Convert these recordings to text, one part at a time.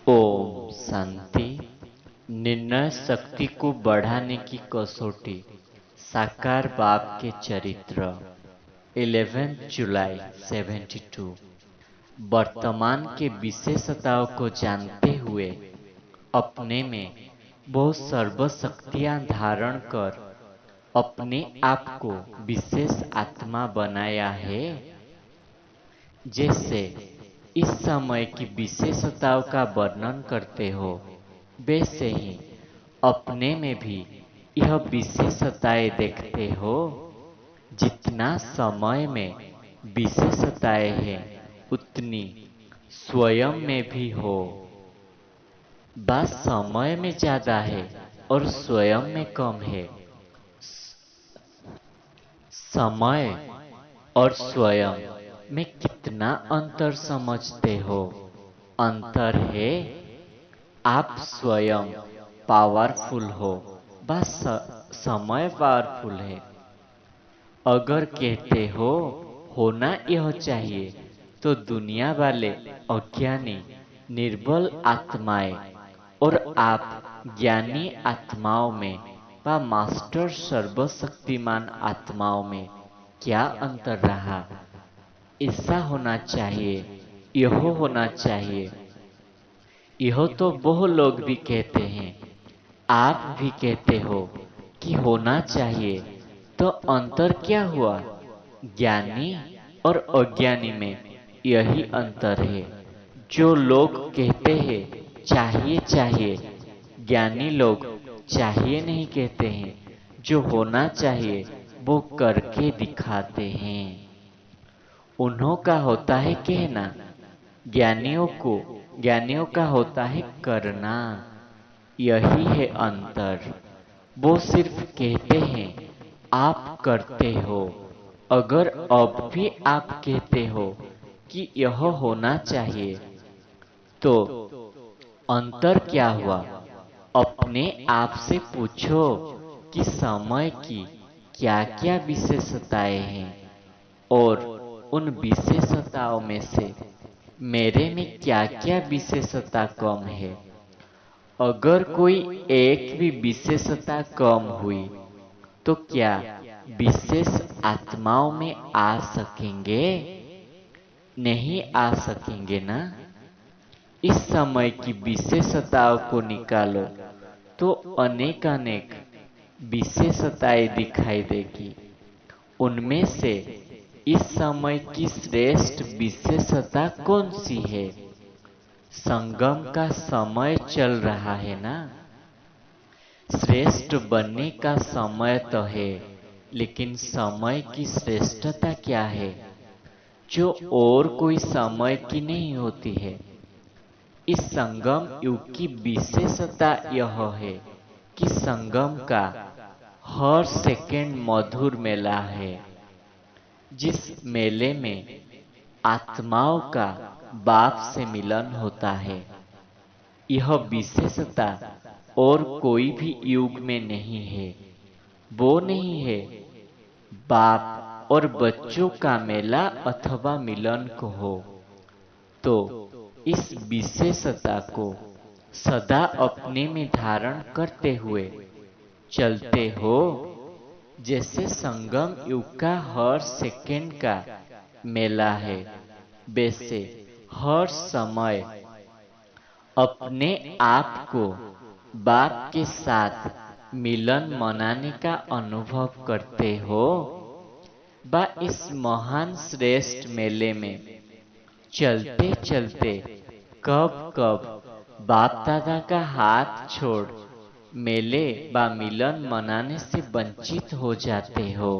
ओम शांति। निर्णय शक्ति को बढ़ाने की कसौटी। साकार बाप के चरित्र। 11 जुलाई 72। वर्तमान के विशेषताओं को जानते हुए अपने में बहुत सर्वशक्तियां धारण कर अपने आप को विशेष आत्मा बनाया है। जैसे इस समय की विशेषताओं का वर्णन करते हो, वैसे ही अपने में भी यह विशेषताएं देखते हो। जितना समय में विशेषताएं हैं उतनी स्वयं में भी हो। बात समय में ज्यादा है और स्वयं में कम है। समय और स्वयं में कितना अंतर समझते हो? अंतर है आप स्वयं पावरफुल हो, बस समय पावरफुल है। अगर कहते हो होना यह चाहिए तो दुनिया वाले अज्ञानी निर्बल आत्माएं और आप ज्ञानी आत्माओं में व मास्टर सर्वशक्तिमान आत्माओं में क्या अंतर रहा? ऐसा होना चाहिए, यह होना चाहिए। यह तो बहुत लोग भी कहते हैं, आप भी कहते हो कि होना चाहिए। तो अंतर क्या हुआ? ज्ञानी और अज्ञानी में यही अंतर है। जो लोग कहते हैं चाहिए चाहिए, ज्ञानी लोग चाहिए नहीं कहते हैं। जो होना चाहिए वो करके दिखाते हैं। उन्हों का होता है कहना, ज्ञानियों का होता है करना। यही है अंतर। वो सिर्फ कहते हैं, आप करते हो। अगर अब भी आप कहते हो कि यह होना चाहिए, तो अंतर क्या हुआ? अपने आप से पूछो कि समय की क्या क्या विशेषताएं हैं और उन विशेषताओं में से मेरे में क्या क्या विशेषता कम है। अगर कोई एक भी विशेषता कम हुई तो क्या विशेष आत्माओं में आ सकेंगे? नहीं आ सकेंगे ना। इस समय की विशेषताओं को निकालो तो अनेक अनेक विशेषताएं दिखाई देगी। उनमें से इस समय की श्रेष्ठ विशेषता कौन सी है? संगम का समय चल रहा है ना। श्रेष्ठ बनने का समय तो है, लेकिन समय की श्रेष्ठता क्या है जो और कोई समय की नहीं होती है? इस संगम युग की विशेषता यह है कि संगम का हर सेकंड मधुर मेला है। जिस मेले में आत्माओं का बाप से मिलन होता है, यह विशेषता और कोई भी युग में नहीं है। वो नहीं है बाप और बच्चों का मेला अथवा मिलन को हो। तो इस विशेषता को सदा अपने में धारण करते हुए चलते हो। जैसे संगम युग का हर सेकंड का मेला है, वैसे हर समय अपने आप को बाप के साथ मिलन मनाने का अनुभव करते हो। बा इस महान श्रेष्ठ मेले में चलते चलते कब कब बाप दादा का हाथ छोड़ मेले बा मिलन मनाने से वंचित हो जाते हो।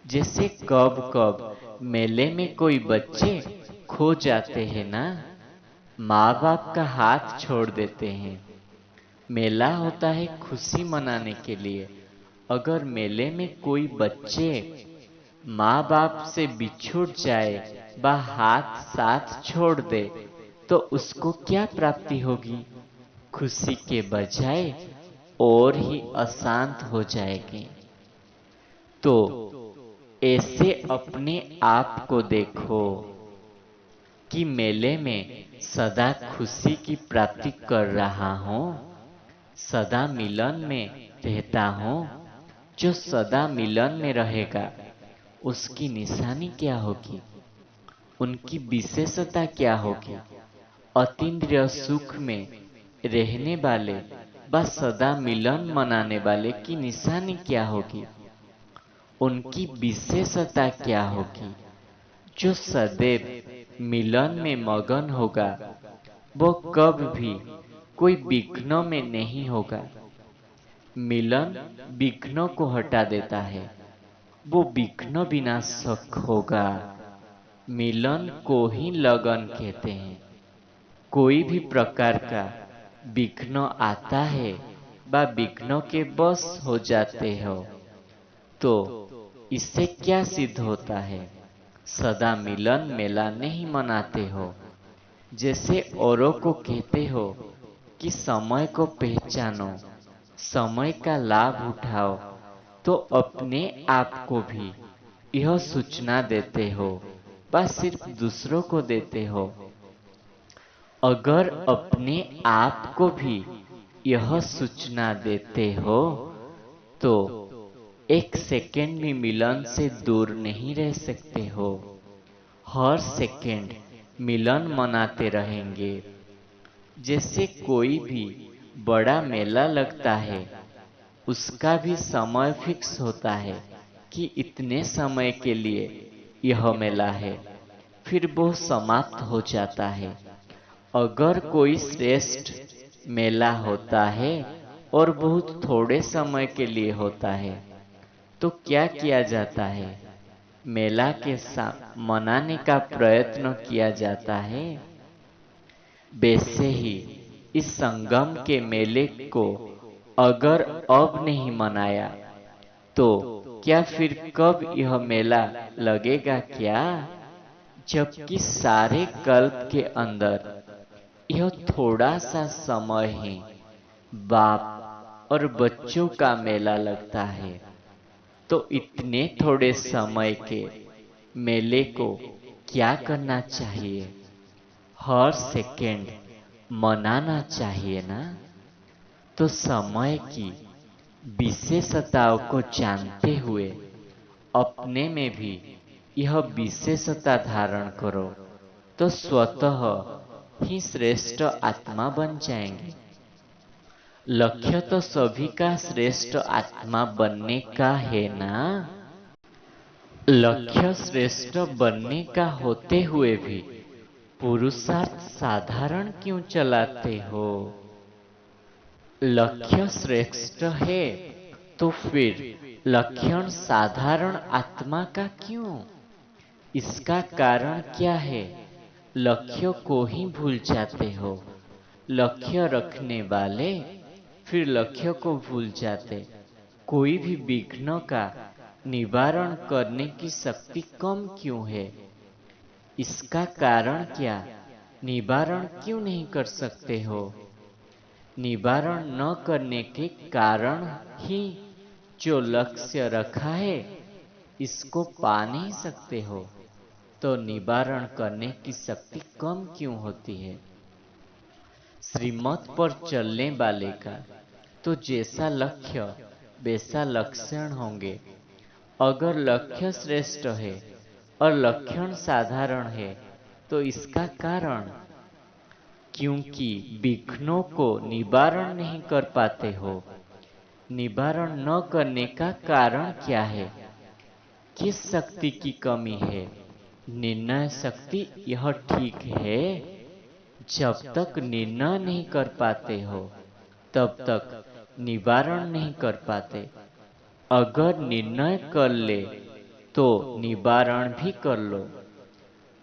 जैसे कब कब मेले में कोई बच्चे खो जाते हैं ना, माँ बाप का हाथ छोड़ देते हैं। मेला होता है खुशी मनाने के लिए। अगर मेले में कोई बच्चे माँ बाप से बिछुड़ जाए व हाथ साथ छोड़ दे तो उसको क्या प्राप्ति होगी? खुशी के बजाय और ही अशांत हो जाएगी। तो ऐसे अपने आप को देखो। कि मेले में सदा खुशी की प्राप्ति कर रहा हूँ, सदा मिलन में रहता हूँ। जो सदा मिलन में रहेगा उसकी निशानी क्या होगी, उनकी विशेषता क्या होगी? अतीन्द्रिय सुख में रहने वाले व सदा मिलन मनाने वाले की निशानी क्या होगी, उनकी विशेषता क्या होगी? जो सदैव मिलन में मगन होगा वो कब भी कोई विघ्न में नहीं होगा। मिलन विघ्नों को हटा देता है, वो विघ्न विनाशक होगा। मिलन को ही लगन कहते हैं। कोई भी प्रकार का विघ्न आता है व विघ्नों के बस हो जाते हो तो इससे क्या सिद्ध होता है? सदा मिलन मेला नहीं मनाते हो। जैसे औरों को कहते हो कि समय को पहचानो, समय का लाभ उठाओ, तो अपने आप को भी यह सूचना देते हो, बस सिर्फ दूसरों को देते हो। अगर अपने आप को भी यह सूचना देते हो तो एक सेकेंड भी मिलन से दूर नहीं रह सकते हो। हर सेकेंड मिलन मनाते रहेंगे। जैसे कोई भी बड़ा मेला लगता है, उसका भी समय फिक्स होता है कि इतने समय के लिए यह मेला है, फिर वो समाप्त हो जाता है। अगर कोई श्रेष्ठ मेला होता है और बहुत थोड़े समय के लिए होता है तो क्या किया जाता है? मेला के मनाने का प्रयत्न किया जाता है। वैसे ही इस संगम के मेले को अगर अब नहीं मनाया तो क्या फिर कब यह मेला लगेगा क्या? जबकि सारे कल्प के अंदर यह थोड़ा सा समय ही बाप और बच्चों का मेला लगता है। तो इतने थोड़े समय के मेले को क्या करना चाहिए? हर सेकेंड मनाना चाहिए ना। तो समय की विशेषताओं को जानते हुए अपने में भी यह विशेषता धारण करो तो स्वतः ही श्रेष्ठ आत्मा बन जाएंगे। लक्ष्य तो सभी का श्रेष्ठ आत्मा बनने का है ना। लक्ष्य श्रेष्ठ बनने का होते हुए भी पुरुषार्थ साधारण क्यों चलाते हो? लक्ष्य श्रेष्ठ है तो फिर लक्षण साधारण आत्मा का क्यों? इसका कारण क्या है? लक्ष्य को ही भूल जाते हो। लक्ष्य रखने वाले फिर लक्ष्य को भूल जाते। कोई भी विघ्न का निवारण करने की शक्ति कम क्यों है? इसका कारण क्या? निवारण क्यों नहीं कर सकते हो? निवारण न करने के कारण ही जो लक्ष्य रखा है इसको पा नहीं सकते हो, तो निवारण करने की शक्ति कम क्यों होती है? श्रीमत पर चलने वाले का तो जैसा लक्ष्य वैसा लक्षण होंगे। अगर लक्ष्य श्रेष्ठ है और लक्षण साधारण है तो इसका कारण? क्योंकि विघ्नों को निवारण नहीं कर पाते हो। निवारण न करने का कारण क्या है? किस शक्ति की कमी है? निर्णय शक्ति यह ठीक है। जब तक निर्णय नहीं कर पाते हो तब तक निवारण नहीं कर पाते। अगर निर्णय कर ले तो निवारण भी कर लो,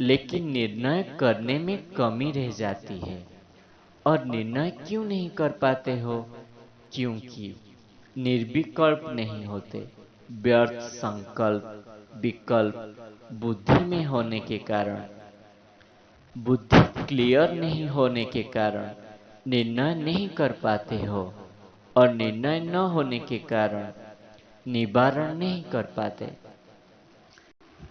लेकिन निर्णय करने में कमी रह जाती है। और निर्णय क्यों नहीं कर पाते हो? क्योंकि निर्विकल्प नहीं होते। व्यर्थ संकल्प विकल्प बुद्धि में होने के कारण, बुद्धि क्लियर नहीं होने के कारण निर्णय नहीं कर पाते हो। और निर्णय न होने के कारण निवारण नहीं कर पाते।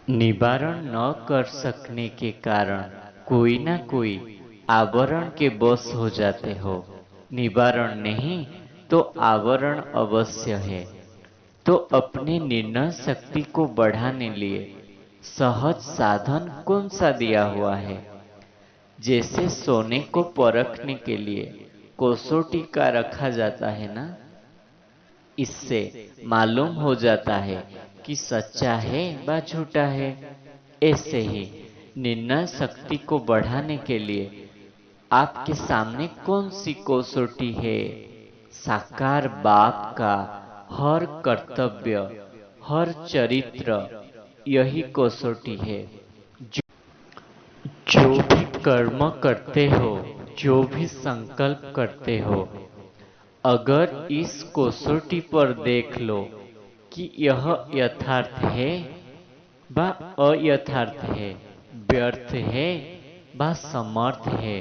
निवारण न कर सकने के कारण कोई ना कोई आवरण के बस हो जाते हो। निवारण नहीं तो आवरण अवश्य है। तो अपने निर्णय शक्ति को बढ़ाने लिए सहज साधन कौन सा दिया हुआ है? जैसे सोने को परखने के लिए कसौटी का रखा जाता है ना, इससे मालूम हो जाता है कि सच्चा है व झूठा है। ऐसे ही निर्णय शक्ति को बढ़ाने के लिए आपके सामने कौन सी कसौटी है? साकार बाप का हर कर्तव्य, हर चरित्र, यही कसौटी है। जो भी कर्म करते हो, जो भी संकल्प करते हो, अगर इस कसौटी पर देख लो कि यह यथार्थ है व अयथार्थ है, व्यर्थ है व समर्थ है,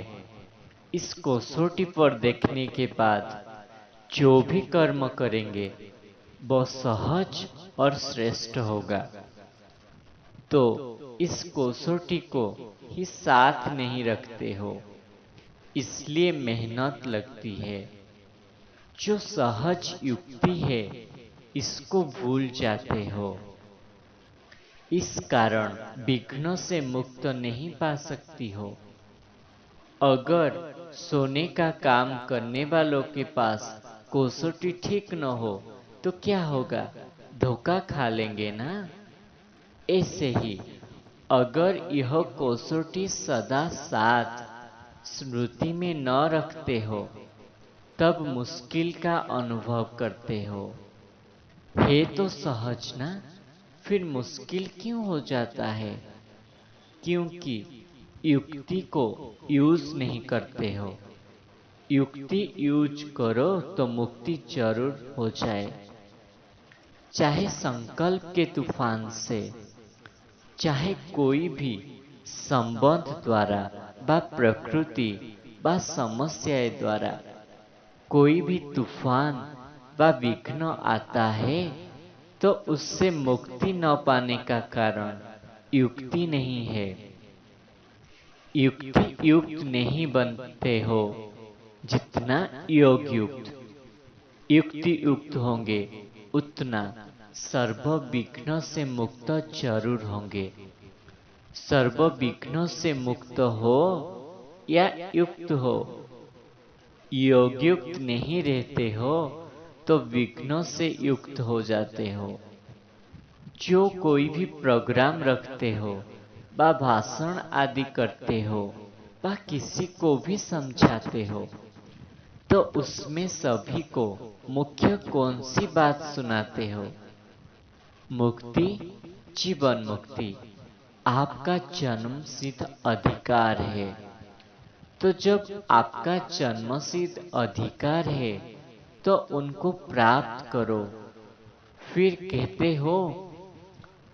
इस कसौटी पर देखने के बाद जो भी कर्म करेंगे वह सहज और श्रेष्ठ होगा। तो इस कसौटी को ही साथ नहीं रखते हो, इसलिए मेहनत लगती है। जो सहज युक्ति है इसको भूल जाते हो। इस कारण विघ्न से मुक्त नहीं पा सकती हो। अगर सोने का काम करने वालों के पास कसौटी ठीक न हो तो क्या होगा? धोखा खा लेंगे ना। ऐसे ही अगर यह कसौटी सदा साथ स्मृति में न रखते हो तब मुश्किल का अनुभव करते हो। है तो सहज ना, फिर मुश्किल क्यों हो जाता है? क्योंकि युक्ति को यूज नहीं करते हो। युक्ति यूज करो तो मुक्ति जरूर हो जाए। चाहे संकल्प के तूफान से, चाहे कोई भी संबंध द्वारा व प्रकृति व समस्याएं द्वारा कोई भी तूफान व विघ्न आता है तो उससे मुक्ति न पाने का कारण युक्ति नहीं है। युक्ति युक्त नहीं बनते हो जितना योग युक्त। युक्ति युक्त होंगे उतना सर्व विघ्न से मुक्त जरूर होंगे। सर्व विघ्न से मुक्त हो या युक्त हो, योग युक्त नहीं रहते हो तो विघ्नों से युक्त हो जाते हो। जो कोई भी प्रोग्राम रखते हो व भाषण आदि करते हो व किसी को भी समझाते हो तो उसमें सभी को मुख्य कौन सी बात सुनाते हो? मुक्ति, जीवन मुक्ति आपका जन्म सिद्ध अधिकार है। तो जब आपका जन्म सिद्ध अधिकार है तो उनको प्राप्त करो। फिर कहते हो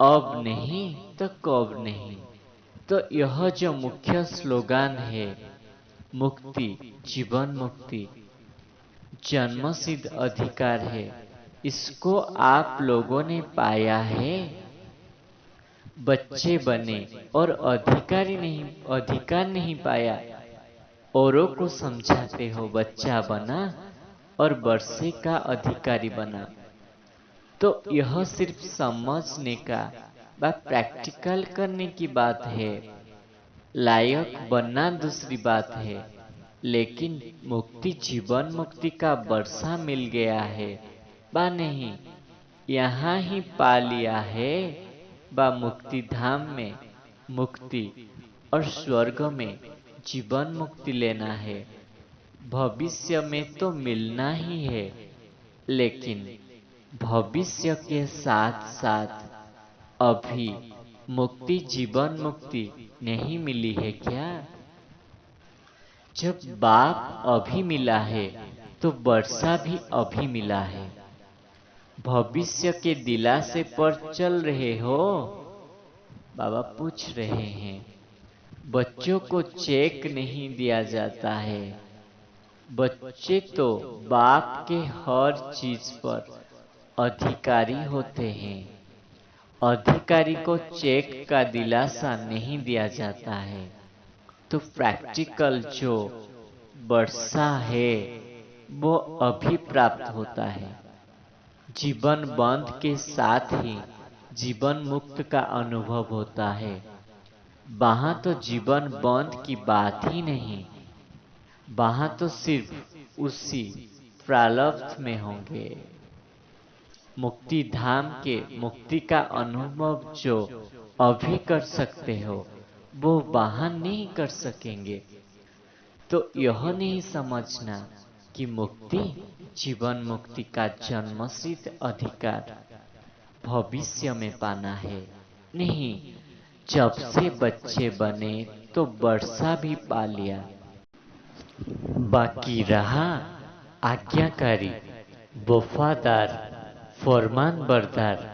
अब नहीं तो कब नहीं। तो यह जो मुख्य स्लोगान है, मुक्ति, जीवन मुक्ति, जन्म सिद्ध अधिकार है, इसको आप लोगों ने पाया है। बच्चे बने और अधिकार नहीं पाया। औरों को समझाते हो बच्चा बना और वर्षे का अधिकारी बना। तो यह सिर्फ समझने का व प्रैक्टिकल करने की बात है। लायक बनना दूसरी बात है। लेकिन मुक्ति, जीवन मुक्ति का वर्षा मिल गया है बा नहीं, यहाँ ही पा लिया है बा मुक्ति धाम में मुक्ति और स्वर्ग में जीवन मुक्ति लेना है। भविष्य में तो मिलना ही है, लेकिन भविष्य के साथ साथ अभी मुक्ति, जीवन मुक्ति नहीं मिली है क्या? जब बाप अभी मिला है तो वर्षा भी अभी मिला है। भविष्य के दिलासे पर चल रहे हो? बाबा पूछ रहे हैं। बच्चों को चेक नहीं दिया जाता है। बच्चे तो बाप के हर चीज पर अधिकारी होते हैं। अधिकारी को चेक का दिलासा नहीं दिया जाता है। तो प्रैक्टिकल जो वर्षा है वो अभी प्राप्त होता है। जीवन बंध के साथ ही जीवन मुक्त का अनुभव होता है। वहां तो जीवन बंध की बात ही नहीं, वहां तो सिर्फ उसी प्रारब्ध में होंगे। मुक्ति धाम के मुक्ति का अनुभव जो अभी कर सकते हो वो वहां नहीं कर सकेंगे। तो यह नहीं समझना कि मुक्ति जीवन मुक्ति का जन्मसिद्ध अधिकार भविष्य में पाना है। नहीं, जब से बच्चे बने तो वर्षा भी पा लिया। बाकी रहा आज्ञाकारी, वफादार, फरमान बरदार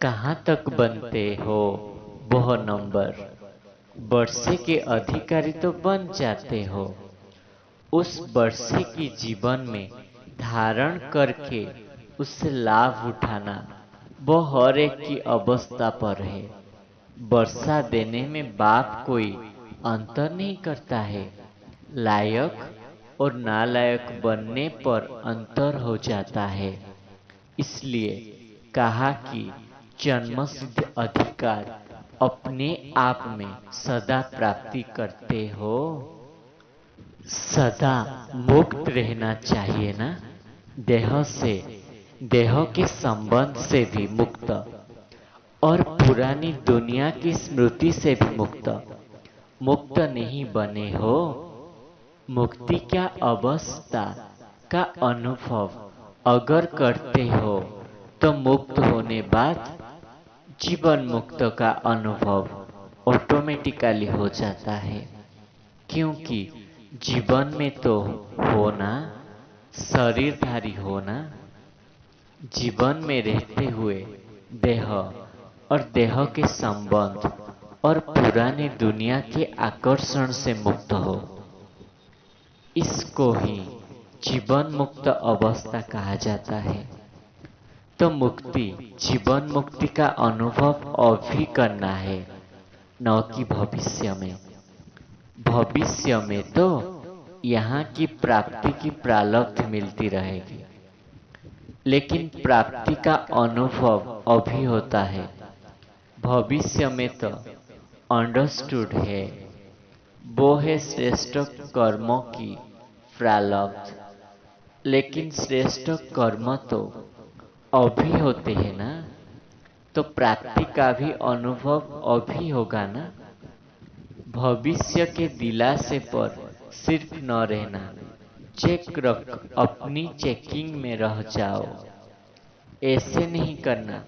कहाँ तक बनते हो वह नंबर। वर्षे के अधिकारी तो बन जाते हो, उस वर्षे की जीवन में धारण करके उससे लाभ उठाना वो हर एक की अवस्था पर है। वर्षा देने में बाप कोई अंतर नहीं करता है। लायक और नालायक बनने पर अंतर हो जाता है। इसलिए कहा कि जन्मसिद्ध अधिकार अपने आप में सदा प्राप्ति करते हो। सदा मुक्त रहना चाहिए ना, देह से, देह के संबंध से भी मुक्त और पुरानी दुनिया की स्मृति से भी मुक्त। मुक्त नहीं बने हो। मुक्ति क्या अवस्था का अनुभव अगर करते हो तो मुक्त होने बाद जीवन मुक्त का अनुभव ऑटोमेटिकली हो जाता है। क्योंकि जीवन में तो होना, शरीरधारी होना, जीवन में रहते हुए देह और देह के संबंध और पुरानी दुनिया के आकर्षण से मुक्त हो, इसको ही जीवन मुक्त अवस्था कहा जाता है। तो मुक्ति, जीवन मुक्ति का अनुभव अभी करना है, न कि भविष्य में। भविष्य में तो यहाँ की प्राप्ति की प्रारब्ध मिलती रहेगी, लेकिन प्राप्ति का अनुभव अभी होता है। भविष्य में तो अंडरस्टूड है, वो है श्रेष्ठ कर्मों की प्रारब्ध। लेकिन श्रेष्ठ कर्म तो अभी होते हैं ना, तो प्राप्ति का भी अनुभव अभी होगा ना। भविष्य के दिलासे पर सिर्फ न रहना, चेक रख, अपनी चेकिंग में रह जाओ। ऐसे नहीं करना।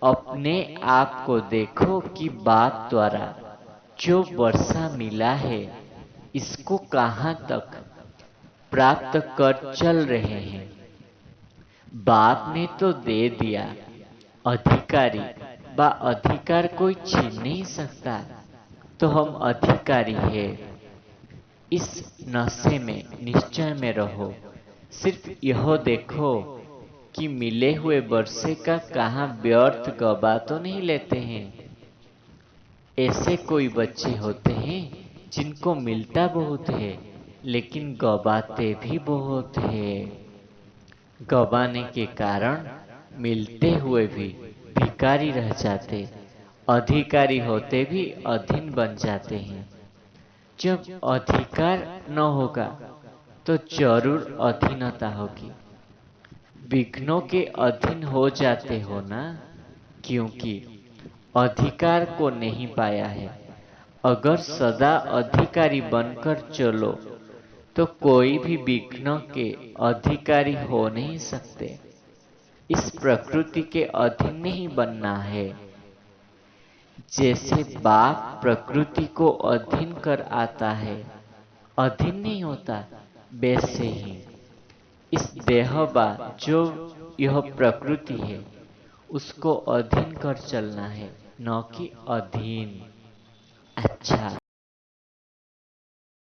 अपने आप को देखो कि बाप द्वारा जो वर्षा मिला है इसको कहाँ तक प्राप्त कर चल रहे हैं। बाप ने तो दे दिया, अधिकारी बा अधिकार कोई छीन नहीं सकता, तो हम अधिकारी है। इस नशे में, निश्चय में रहो। सिर्फ यह देखो कि मिले हुए वर्षे का कहाँ व्यर्थ गवा तो नहीं लेते हैं। ऐसे कोई बच्चे होते हैं जिनको मिलता बहुत है लेकिन गवाते भी बहुत है। गवाने के कारण मिलते हुए भी भिखारी रह जाते, अधिकारी होते भी अधीन बन जाते हैं। जब अधिकार न होगा तो जरूर अधीनता होगी। विघ्नों के अधीन हो जाते हो ना, क्योंकि अधिकार को नहीं पाया है। अगर सदा अधिकारी बनकर चलो तो कोई भी विघ्न के अधिकारी हो नहीं सकते। इस प्रकृति के अधीन नहीं बनना है। जैसे बाप प्रकृति को अधीन कर आता है, अधीन नहीं होता, वैसे ही इस देहबा जो यह प्रकृति है उसको अधीन कर चलना है, न कि अधीन। अच्छा।